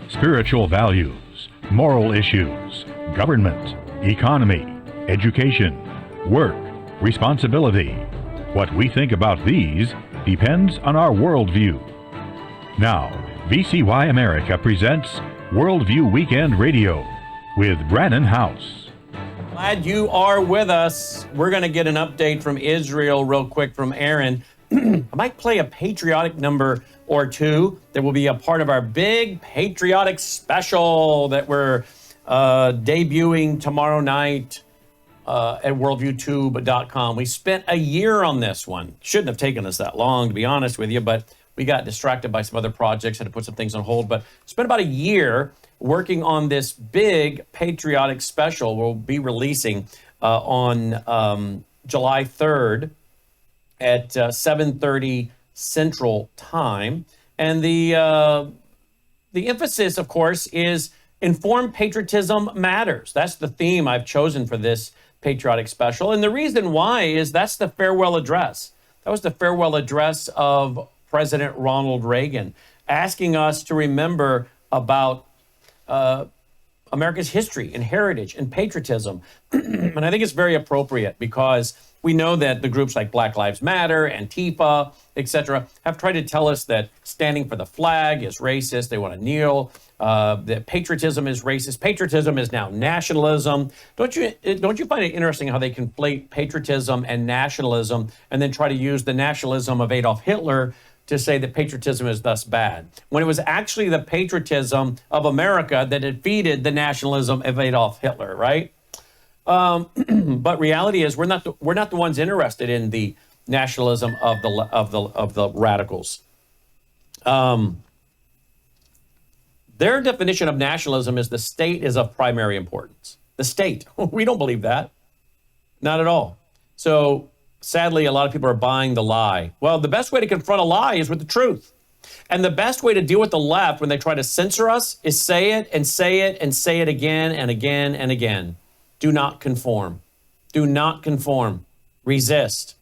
spiritual values, moral issues, government, economy, education, work, responsibility. What we think about these depends on our worldview. Now, VCY America presents Worldview Weekend Radio with Brannon Howse. Glad you are with us. We're going to get an update from Israel real quick from Aaron. I might play a patriotic number or two that will be a part of our big patriotic special that we're debuting tomorrow night at worldviewtube.com. We spent a year on this one. Shouldn't have taken us that long, to be honest with you, but we got distracted by some other projects, had to put some things on hold, but spent about a year working on this big patriotic special we'll be releasing on July 3rd at 7:30 Central Time. And the emphasis, of course, is informed patriotism matters. That's the theme I've chosen for this patriotic special. And the reason why is that's the farewell address. That was the farewell address of President Ronald Reagan, asking us to remember about America's history and heritage and patriotism. And I think it's very appropriate because we know that the groups like Black Lives Matter, Antifa, etc., have tried to tell us that standing for the flag is racist. They want to kneel. That patriotism is racist. Patriotism is now nationalism. Don't you find it interesting how they conflate patriotism and nationalism and then try to use the nationalism of Adolf Hitler to say that patriotism is thus bad, when it was actually the patriotism of America that defeated the nationalism of Adolf Hitler, right? But reality is we're not the ones interested in the nationalism of the radicals. Their definition of nationalism is the state is of primary importance. The state. We don't believe that. Not at all. So sadly, a lot of people are buying the lie. Well, the best way to confront a lie is with the truth. And the best way to deal with the left when they try to censor us is say it and say it and say it again and again and again. Do not conform. Do not conform. Resist.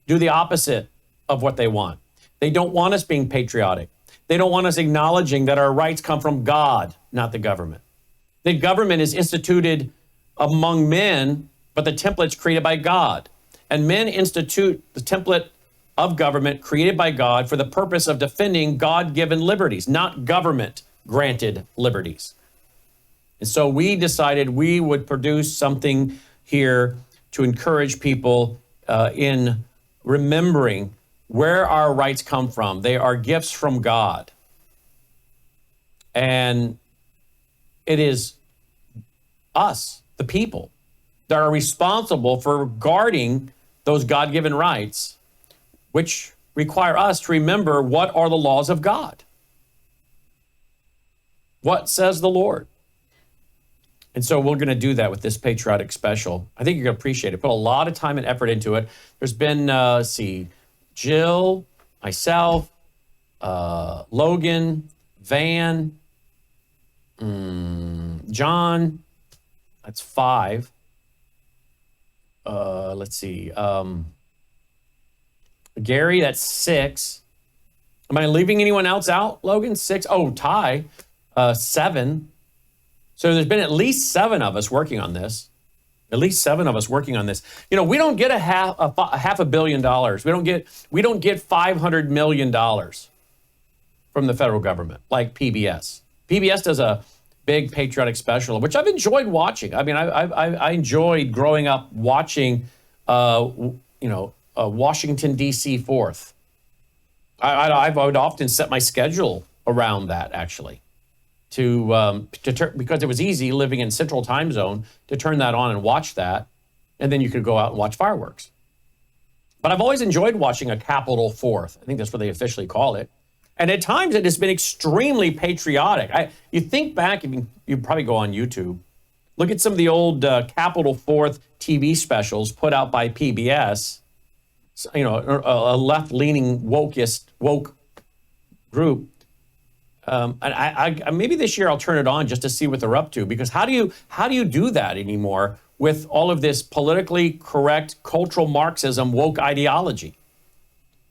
Do the opposite of what they want. They don't want us being patriotic. They don't want us acknowledging that our rights come from God, not the government. The government is instituted among men, but the template's created by God. And men institute the template of government created by God for the purpose of defending God-given liberties, not government-granted liberties. And so we decided we would produce something here to encourage people in remembering where our rights come from. They are gifts from God. And it is us, the people, that are responsible for guarding those God-given rights, which require us to remember what are the laws of God. What says the Lord? And so we're going to do that with this patriotic special. I think you're going to appreciate it. Put a lot of time and effort into it. There's been, Jill, myself, Logan, Van, John. That's 5. Let's see. Gary, that's 6. Am I leaving anyone else out, Logan? 6. Oh, Ty, 7. So there's been at least 7 of us working on this. At least 7 of us working on this. You know, we don't get a half $500 million. We don't get $500 million from the federal government like PBS. PBS does a big patriotic special, which I've enjoyed watching. I mean, I enjoyed growing up watching, Washington, D.C. 4th. I would often set my schedule around that, actually, because it was easy living in Central Time Zone to turn that on and watch that, and then you could go out and watch fireworks. But I've always enjoyed watching a Capitol 4th. I think that's what they officially call it. And at times it has been extremely patriotic. You think back, you probably go on YouTube, look at some of the old Capitol 4th TV specials put out by PBS, a left-leaning woke group. And maybe this year I'll turn it on just to see what they're up to, because how do you do that anymore with all of this politically correct cultural Marxism woke ideology?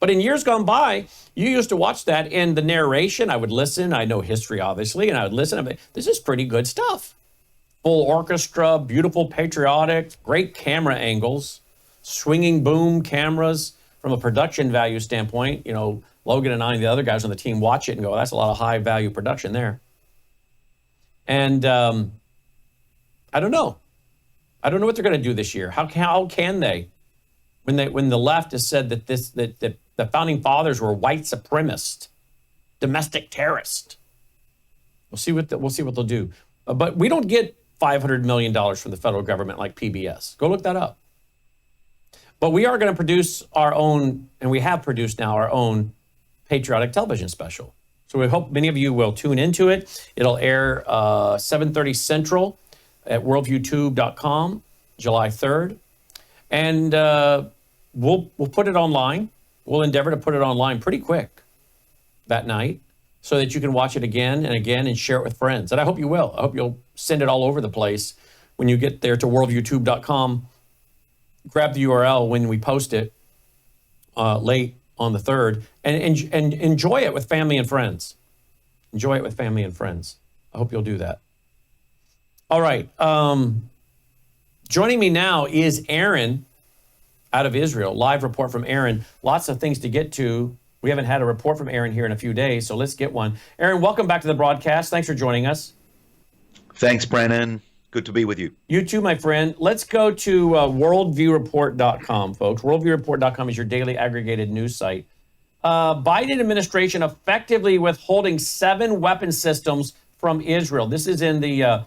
But in years gone by, you used to watch that in the narration. I would listen. I know history, obviously, and I would listen. I'm like, this is pretty good stuff. Full orchestra, beautiful, patriotic, great camera angles, swinging boom cameras from a production value standpoint. You know, Logan and I and the other guys on the team watch it and go, that's a lot of high value production there. And I don't know. I don't know what they're going to do this year. How can they? When the left has said that the founding fathers were white supremacists, domestic terrorists. We'll see what they'll do. But we don't get $500 million from the federal government like PBS. Go look that up. But we are going to produce our own, and we have produced now our own patriotic television special. So we hope many of you will tune into it. It'll air 7:30 Central at worldviewtube.com, July 3rd. And we'll put it online. We'll endeavor to put it online pretty quick that night so that you can watch it again and again and share it with friends. And I hope you will. I hope you'll send it all over the place when you get there to worldviewtube.com. Grab the URL when we post it late on the 3rd and enjoy it with family and friends. Enjoy it with family and friends. I hope you'll do that. All right. Joining me now is Aaron out of Israel. Live report from Aaron. Lots of things to get to. We haven't had a report from Aaron here in a few days, so let's get one. Aaron, welcome back to the broadcast. Thanks for joining us. Thanks, Brannon. Good to be with you. You too, my friend. Let's go to worldviewreport.com, folks. Worldviewreport.com is your daily aggregated news site. Biden administration effectively withholding 7 weapon systems from Israel. This is in the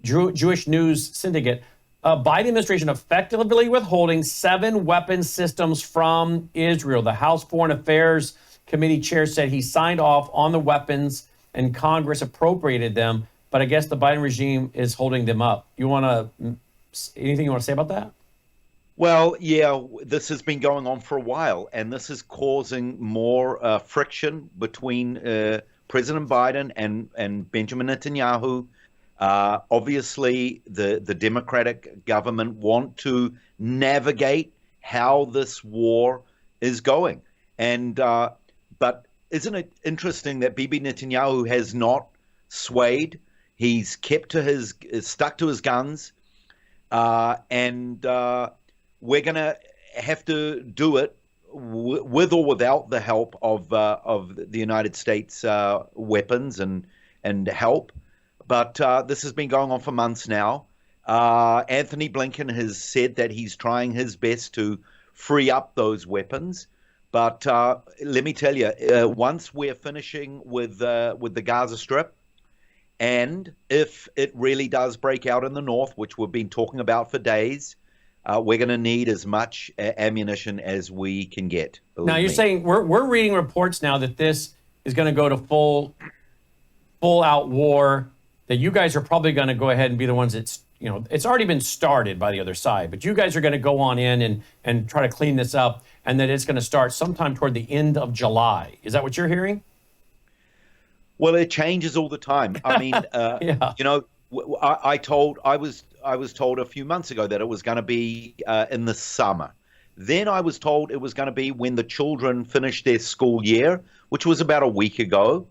Jewish News Syndicate. Biden administration effectively withholding 7 weapon systems from Israel. The House Foreign Affairs Committee chair said he signed off on the weapons and Congress appropriated them, but I guess the Biden regime is holding them up. Anything you want to say about that? Well, yeah, this has been going on for a while, and this is causing more friction between President Biden and Benjamin Netanyahu. Obviously, the Democratic government want to navigate how this war is going. And but isn't it interesting that Bibi Netanyahu has not swayed? He's stuck to his guns, and we're going to have to do it with or without the help of the United States weapons and help. But this has been going on for months now. Anthony Blinken has said that he's trying his best to free up those weapons. But let me tell you, once we're finishing with the Gaza Strip, and if it really does break out in the north, which we've been talking about for days, we're going to need as much ammunition as we can get. Now you're saying we're reading reports now that this is going to go to full out war. That you guys are probably going to go ahead and be the ones that's, it's already been started by the other side, but you guys are going to go on in and try to clean this up, and that it's going to start sometime toward the end of July. Is that what you're hearing? Well, it changes all the time. I mean, yeah. I was told a few months ago that it was going to be in the summer. Then I was told it was going to be when the children finished their school year, which was about a week ago.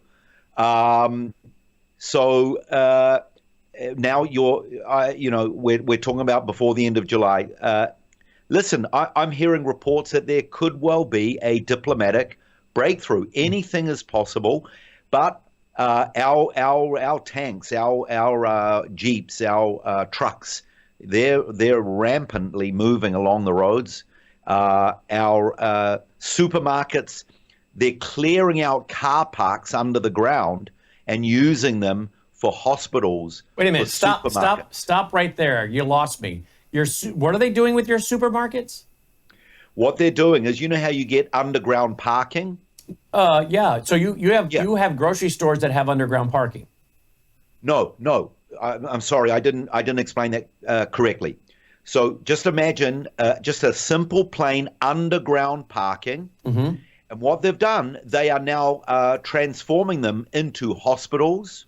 So now we're talking about before the end of July. Listen, I'm hearing reports that there could well be a diplomatic breakthrough. Anything is possible, but our tanks, our jeeps, our trucks, they're rampantly moving along the roads. Our supermarkets, they're clearing out car parks under the ground and using them for hospitals. Wait a minute. Stop right there. You lost me. What are they doing with your supermarkets? What they're doing is, you know how you get underground parking? Yeah. So you have grocery stores that have underground parking. No. I'm sorry. I didn't explain that correctly. So just imagine just a simple, plain underground parking. Mm-hmm. And what they've done, they are now transforming them into hospitals,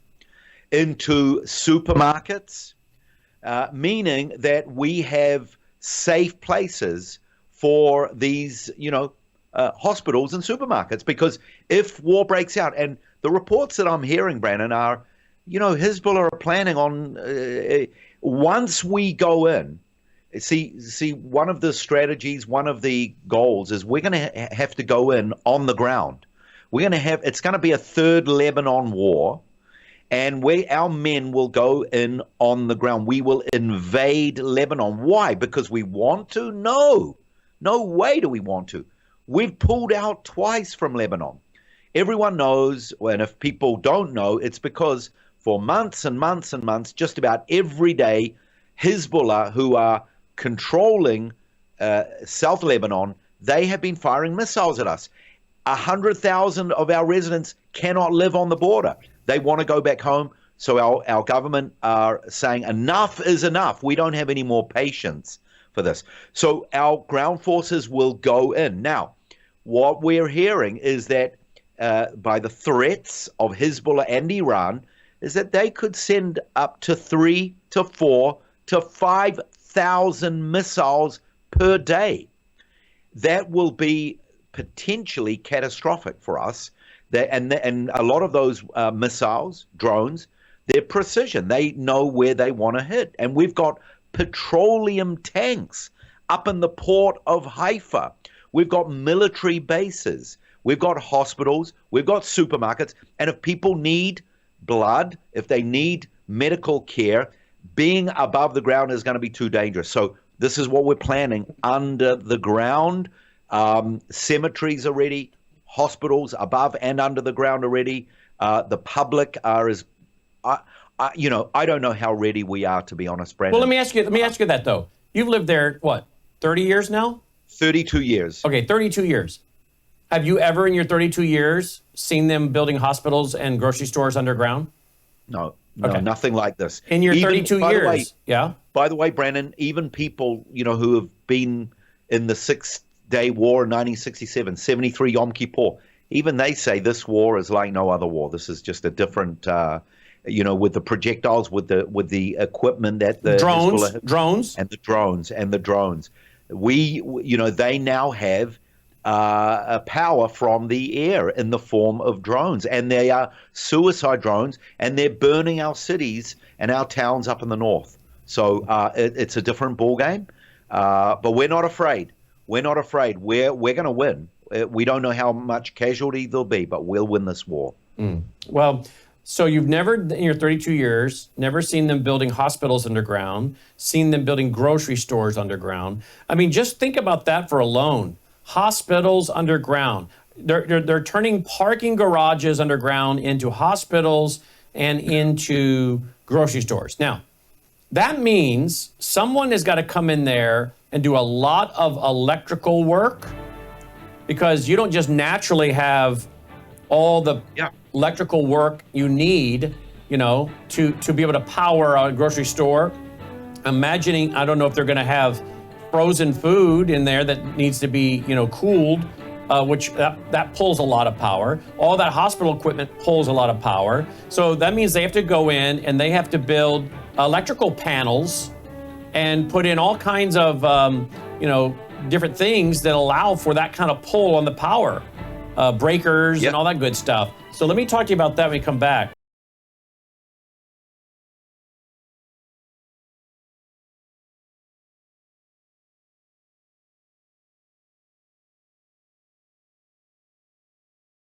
into supermarkets, meaning that we have safe places for these, hospitals and supermarkets. Because if war breaks out, and the reports that I'm hearing, Brannon, are, Hezbollah are planning on once we go in. See, one of the strategies, one of the goals is we're going to have to go in on the ground. It's going to be a third Lebanon war, and our men will go in on the ground. We will invade Lebanon. Why? Because we want to? No way do we want to. We've pulled out twice from Lebanon. Everyone knows, and if people don't know, it's because for months and months and months, just about every day, Hezbollah, who are controlling South Lebanon, they have been firing missiles at us. 100,000 of our residents cannot live on the border. They want to go back home. So our government are saying enough is enough. We don't have any more patience for this. So our ground forces will go in. Now, what we're hearing is that by the threats of Hezbollah and Iran is that they could send up to 3 to 4 to 5,000 missiles per day. That will be potentially catastrophic for us. And a lot of those missiles, drones, they're precision. They know where they want to hit. And we've got petroleum tanks up in the port of Haifa. We've got military bases. We've got hospitals. We've got supermarkets. And if people need blood, if they need medical care, being above the ground is going to be too dangerous. So this is what we're planning under the ground. Cemeteries are ready, hospitals above and under the ground already. The public are I don't know how ready we are, to be honest, Brandon. Well, let me ask you that though. You've lived there, what, 30 years now? 32 years. Okay, 32 years. Have you ever in your 32 years seen them building hospitals and grocery stores underground? No, Okay. Nothing like this. In your 32 by years, the way, yeah? By the way, Brandon, even people, who have been in the Six-Day War in 1967, 73 Yom Kippur, even they say this war is like no other war. This is just a different, with the projectiles, with the equipment that the drones, and the drones. They now have a power from the air in the form of drones, and they are suicide drones, and they're burning our cities and our towns up in the north. So it's a different ball game, but we're not afraid. We're not afraid. We're going to win. We don't know how much casualty there'll be, but we'll win this war. Well, so you've never, in your 32 years, never seen them building hospitals underground, seen them building grocery stores underground. I mean, just think about that for alone. Hospitals underground. They're turning parking garages underground into hospitals and into grocery stores. Now, that means someone has got to come in there and do a lot of electrical work, because you don't just naturally have all the electrical work you need, to be able to power a grocery store. Imagining, I don't know if they're going to have frozen food in there that needs to be, cooled, which that pulls a lot of power. All that hospital equipment pulls a lot of power. So that means they have to go in and they have to build electrical panels and put in all kinds of, different things that allow for that kind of pull on the power, breakers and all that good stuff. So let me talk to you about that when we come back.